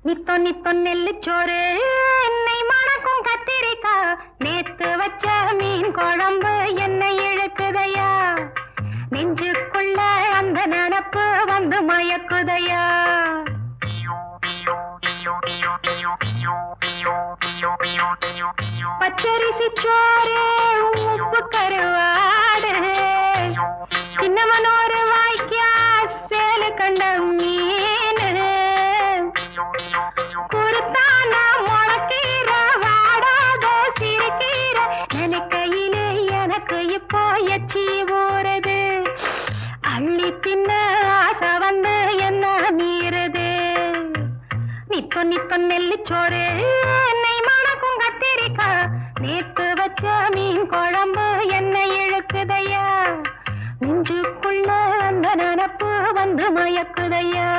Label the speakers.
Speaker 1: நித்தோ நித்தோ நெல்லுச்சோறு என்னை மணக்கும் கத்திரிக்கா நேத்து வச்ச மீன் குழம்பு என்னை இழுக்குதையா நெஞ்சுக்குள்ள அந்த நினப்பு வந்து மயக்குதையா பச்சரிசி சோறு உப்பு கருவாடு சின்னவனோரு வாய்க்கா சேலு கண்ட மீன் குருத்தான முளக்கீர வாடாத சிறுகீர நினைக்கையிலே எனக்கு இப்போ எச்சி ஊறுது அள்ளி தின்ன ஆசை வந்து என்ன மீறுது நித்தோ நித்தோ நெல்லுச்சோறு என்னை மணக்கும் கத்திரிக்கா நேத்து வச்ச மீன் குழம்பு என்னை இழுக்குதையா நெஞ்சுக்குள்ள அந்த நினப்பு வந்து மயக்குதையா